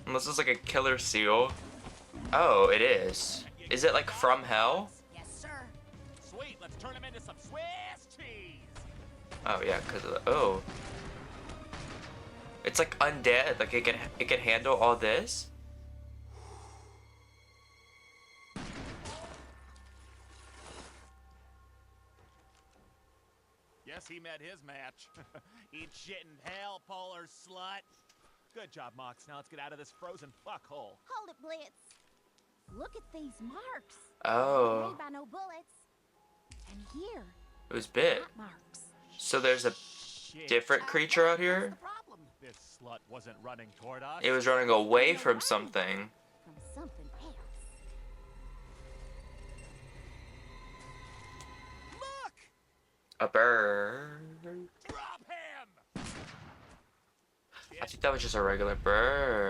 Unless it's like a killer seal. Oh, it is. Is it like from hell? Yes, sir. Sweet, let's turn him into some Swiss cheese. Oh yeah, because of the It's like undead. Like it can handle all this. Yes, he met his match. Eat shit in hell, polar slut. Good job, Mox. Now let's get out of this frozen fuckhole. Hold it, Blitz. Look at these marks. Oh, Made by no bullets. And here, it was bit. rat marks. So there's a Shit. different creature out What's here. the problem? This slut wasn't running toward us. It was running away from something. From something else. Look! A bird. Drop him! I think that was just a regular bird.